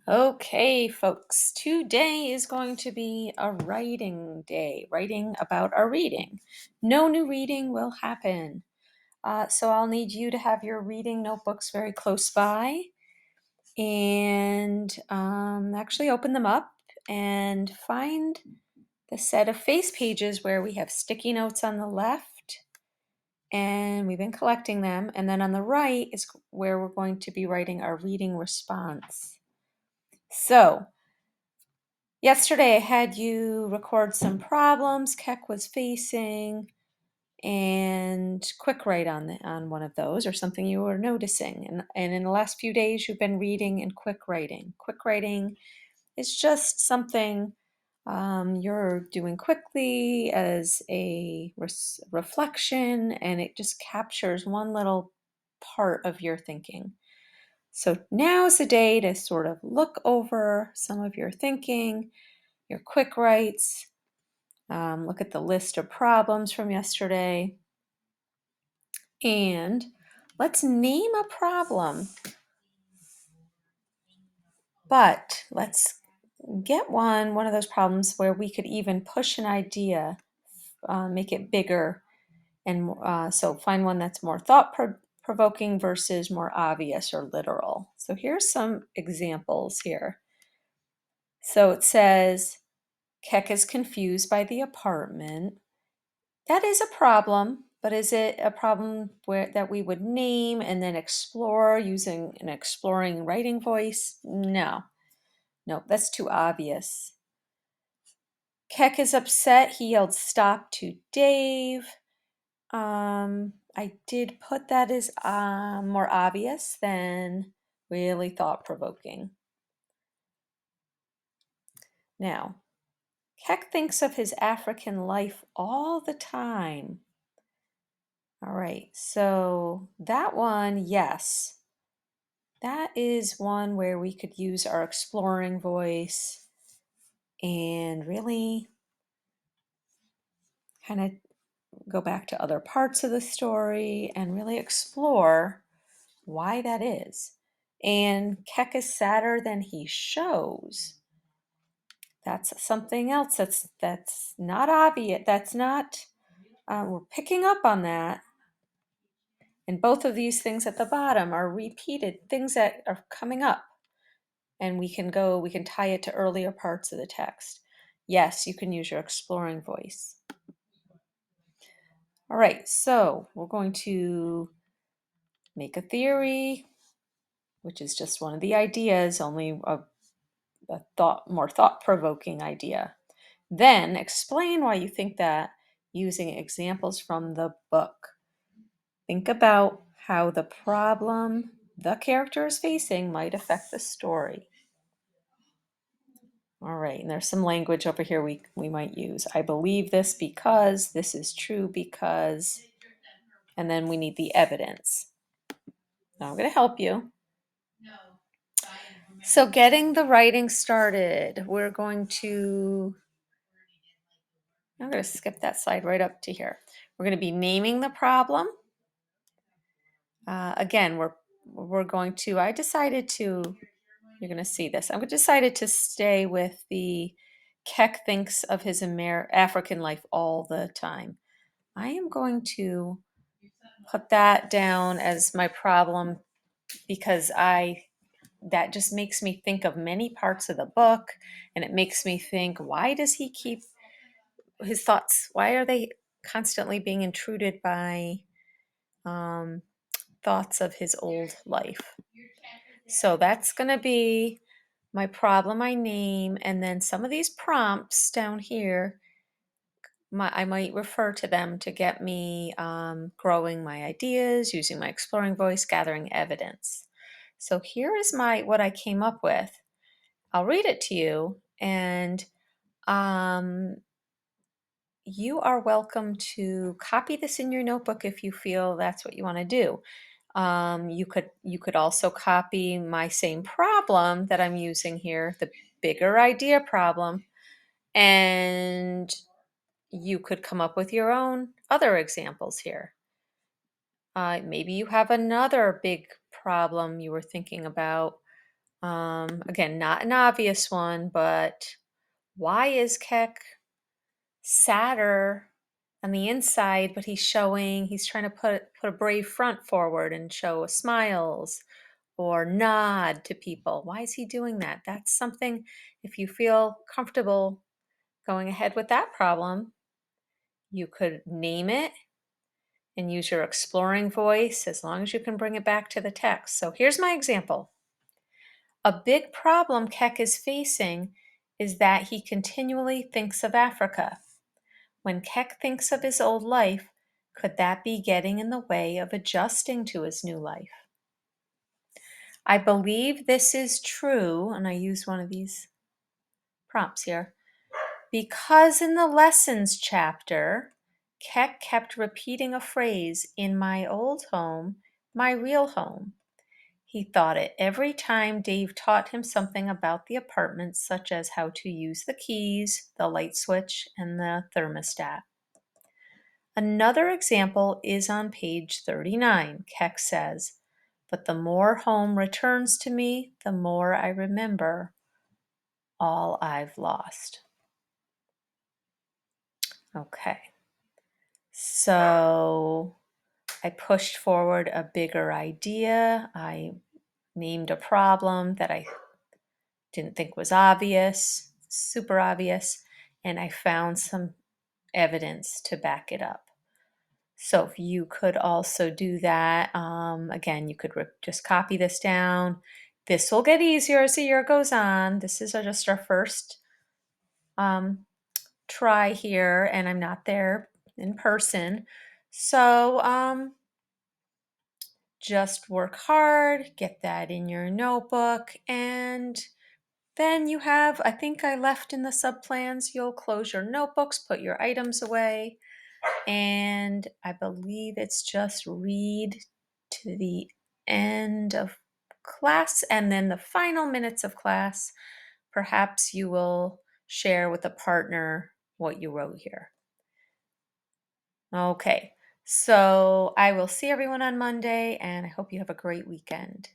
Okay, folks, today is going to be a writing day, writing about our reading. No new reading will happen. So I'll need you to have your reading notebooks very close by and actually open them up and find the set of face pages where we have sticky notes on the left and we've been collecting them. And then on the right is where we're going to be writing our reading response. So, yesterday, I had you record some problems Keck was facing and quick write on one of those or something you were noticing. And in the last few days, you've been reading and quick writing. Quick writing is just something you're doing quickly as a reflection, and it just captures one little part of your thinking. So now is the day to sort of look over some of your thinking, your quick writes, look at the list of problems from yesterday, and let's name a problem. But let's get one of those problems where we could even push an idea, make it bigger, and so find one that's more thought provoking versus more obvious or literal. So here's some examples here. So it says, Keck is confused by the apartment. That is a problem, but is it a problem that we would name and then explore using an exploring writing voice? No, that's too obvious. Keck is upset. He yelled stop to Dave. I did put that as more obvious than really thought provoking. Now, Keck thinks of his African life all the time. All right, so that one, yes. That is one where we could use our exploring voice and really kind of go back to other parts of the story and really explore why that is. And Keck is sadder than he shows. That's something else that's not obvious. That's not. We're picking up on that. And both of these things at the bottom are repeated things that are coming up. And we can tie it to earlier parts of the text. Yes, you can use your exploring voice. All right, so we're going to make a theory, which is just one of the ideas, only a more thought-provoking idea. Then explain why you think that using examples from the book. Think about how the problem the character is facing might affect the story. All right, and there's some language over here we might use. I believe this because, this is true because, and then we need the evidence. Now I'm going to help you. So getting the writing started, I'm going to skip that slide right up to here. We're going to be naming the problem. Again, we're going to, I decided to, you're going to see this. I decided to stay with the Keck thinks of his African life all the time. I am going to put that down as my problem because that just makes me think of many parts of the book, and it makes me think, why does he keep his thoughts, why are they constantly being intruded by thoughts of his old life? So that's going to be my problem I name, and then some of these prompts down here, I might refer to them to get me growing my ideas, using my exploring voice, gathering evidence. So here is what I came up with. I'll read it to you, and you are welcome to copy this in your notebook if you feel that's what you want to do. You could also copy my same problem that I'm using here, the bigger idea problem, and you could come up with your own other examples here. Maybe you have another big problem you were thinking about Again, not an obvious one, but why is Keck sadder on the inside, but he's trying to put a brave front forward and show smiles or nod to people. Why is he doing that? That's something, if you feel comfortable going ahead with that problem, you could name it and use your exploring voice as long as you can bring it back to the text. So here's my example. A big problem Keck is facing is that he continually thinks of Africa. When Keck thinks of his old life, could that be getting in the way of adjusting to his new life? I believe this is true, and I use one of these prompts here, because in the lessons chapter, Keck kept repeating a phrase, in my old home, my real home. He thought it every time Dave taught him something about the apartment, such as how to use the keys, the light switch, and the thermostat. Another example is on page 39. Keck says, but the more home returns to me, the more I remember all I've lost. Okay, so I pushed forward a bigger idea. I named a problem that I didn't think was obvious, super obvious, and I found some evidence to back it up. So if you could also do that, again, you could just copy this down. This will get easier as the year goes on. This is just our first try here, and I'm not there in person. So just work hard, get that in your notebook, and then you have, I think I left in the subplans, you'll close your notebooks, put your items away, and I believe it's just read to the end of class, and then the final minutes of class, perhaps you will share with a partner what you wrote here. Okay, so I will see everyone on Monday, and I hope you have a great weekend.